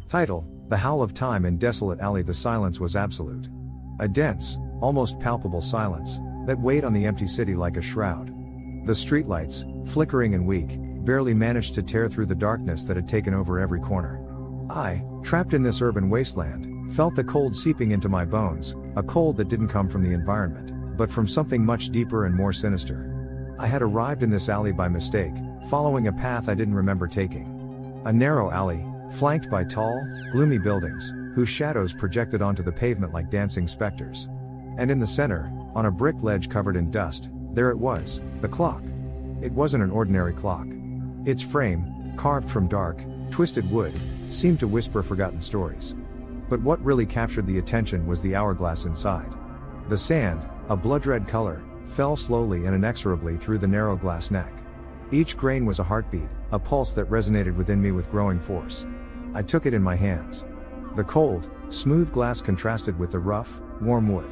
Title: The Howl of Time in Desolate Alley. The silence was absolute. A dense, almost palpable silence, that weighed on the empty city like a shroud. The streetlights, flickering and weak, barely managed to tear through the darkness that had taken over every corner. I, trapped in this urban wasteland, felt the cold seeping into my bones, a cold that didn't come from the environment, but from something much deeper and more sinister. I had arrived in this alley by mistake, following a path I didn't remember taking. A narrow alley, flanked by tall, gloomy buildings, whose shadows projected onto the pavement like dancing specters. And in the center, on a brick ledge covered in dust, there it was, the clock. It wasn't an ordinary clock. Its frame, carved from dark, twisted wood, seemed to whisper forgotten stories. But what really captured the attention was the hourglass inside. The sand, a blood-red color, fell slowly and inexorably through the narrow glass neck. Each grain was a heartbeat, a pulse that resonated within me with growing force. I took it in my hands. The cold, smooth glass contrasted with the rough, warm wood.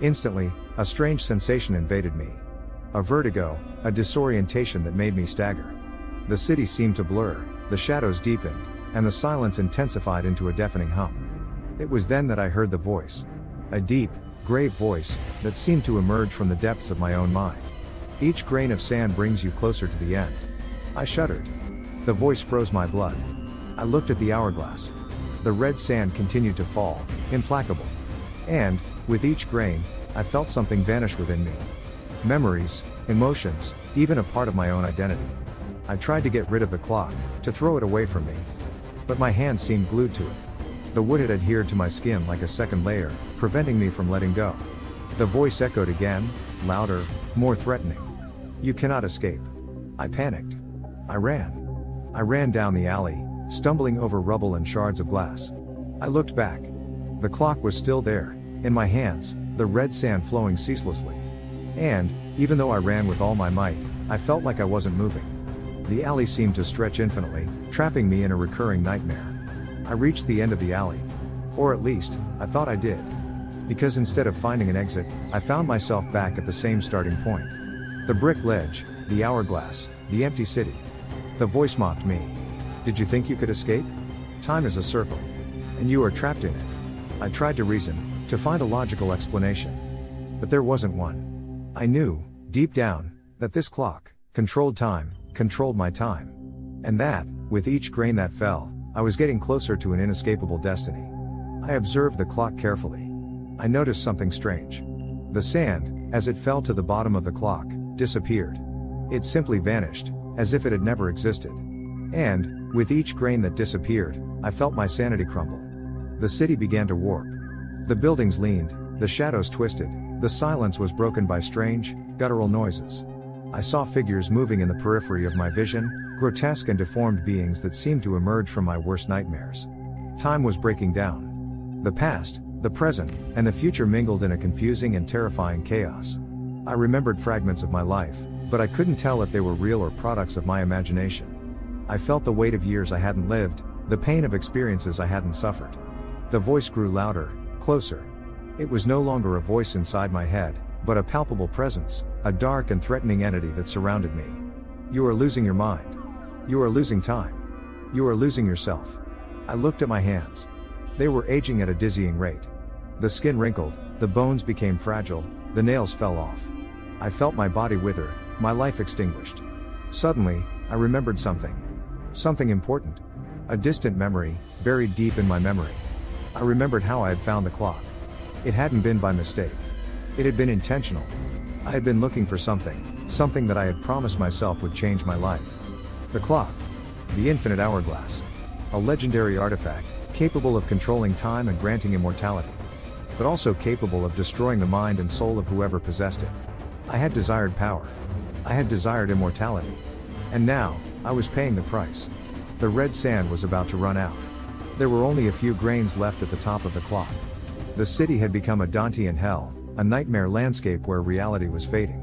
Instantly, a strange sensation invaded me. A vertigo, a disorientation that made me stagger. The city seemed to blur, the shadows deepened, and the silence intensified into a deafening hum. It was then that I heard the voice. A deep, grave voice, that seemed to emerge from the depths of my own mind. Each grain of sand brings you closer to the end. I shuddered. The voice froze my blood. I looked at the hourglass. The red sand continued to fall, implacable. And, with each grain, I felt something vanish within me. Memories, emotions, even a part of my own identity. I tried to get rid of the clock, to throw it away from me. But my hands seemed glued to it. The wood had adhered to my skin like a second layer, preventing me from letting go. The voice echoed again, louder, more threatening. "You cannot escape." I panicked. I ran. I ran down the alley, stumbling over rubble and shards of glass. I looked back. The clock was still there, in my hands, the red sand flowing ceaselessly. And, even though I ran with all my might, I felt like I wasn't moving. The alley seemed to stretch infinitely, trapping me in a recurring nightmare. I reached the end of the alley. Or at least, I thought I did. Because instead of finding an exit, I found myself back at the same starting point. The brick ledge, the hourglass, the empty city. The voice mocked me. "Did you think you could escape? Time is a circle. And you are trapped in it." I tried to reason, to find a logical explanation. But there wasn't one. I knew, deep down, that this clock controlled time, controlled my time. And that, with each grain that fell, I was getting closer to an inescapable destiny. I observed the clock carefully. I noticed something strange. The sand, as it fell to the bottom of the clock, disappeared. It simply vanished, as if it had never existed. And, with each grain that disappeared, I felt my sanity crumble. The city began to warp. The buildings leaned, the shadows twisted, the silence was broken by strange, guttural noises. I saw figures moving in the periphery of my vision, grotesque and deformed beings that seemed to emerge from my worst nightmares. Time was breaking down. The past, the present, and the future mingled in a confusing and terrifying chaos. I remembered fragments of my life, but I couldn't tell if they were real or products of my imagination. I felt the weight of years I hadn't lived, the pain of experiences I hadn't suffered. The voice grew louder, closer. It was no longer a voice inside my head, but a palpable presence, a dark and threatening entity that surrounded me. "You are losing your mind. You are losing time. You are losing yourself." I looked at my hands. They were aging at a dizzying rate. The skin wrinkled, the bones became fragile, the nails fell off. I felt my body wither, my life extinguished. Suddenly, I remembered something. Something important. A distant memory, buried deep in my memory. I remembered how I had found the clock. It hadn't been by mistake. It had been intentional. I had been looking for something that I had promised myself would change my life. The clock. The infinite hourglass. A legendary artifact, capable of controlling time and granting immortality. But also capable of destroying the mind and soul of whoever possessed it. I had desired power. I had desired immortality. And now, I was paying the price. The red sand was about to run out. There were only a few grains left at the top of the clock. The city had become a Dantean hell, a nightmare landscape where reality was fading.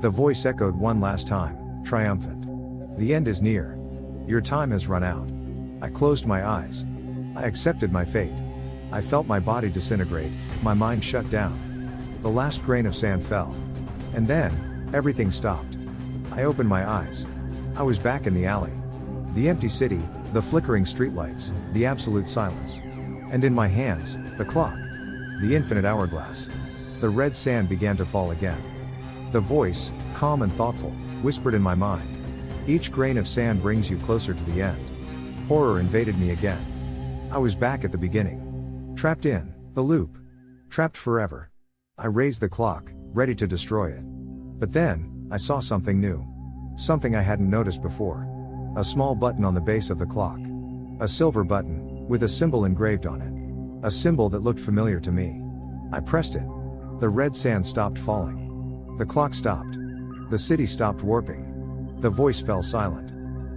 The voice echoed one last time, triumphant. "The end is near. Your time has run out." I closed my eyes. I accepted my fate. I felt my body disintegrate, my mind shut down. The last grain of sand fell. And then, everything stopped. I opened my eyes. I was back in the alley. The empty city, the flickering streetlights, the absolute silence. And in my hands, the clock. The infinite hourglass. The red sand began to fall again. The voice, calm and thoughtful, whispered in my mind. Each grain of sand brings you closer to the end. Horror invaded me again. I was back at the beginning. Trapped in the loop. Trapped forever. I raised the clock, ready to destroy it. But then, I saw something new. Something I hadn't noticed before. A small button on the base of the clock. A silver button, with a symbol engraved on it. A symbol that looked familiar to me. I pressed it. The red sand stopped falling. The clock stopped. The city stopped warping. The voice fell silent.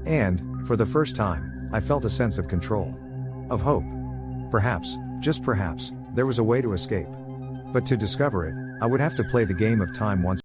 And, for the first time, I felt a sense of control. Of hope. Perhaps, just perhaps, there was a way to escape. But to discover it, I would have to play the game of time once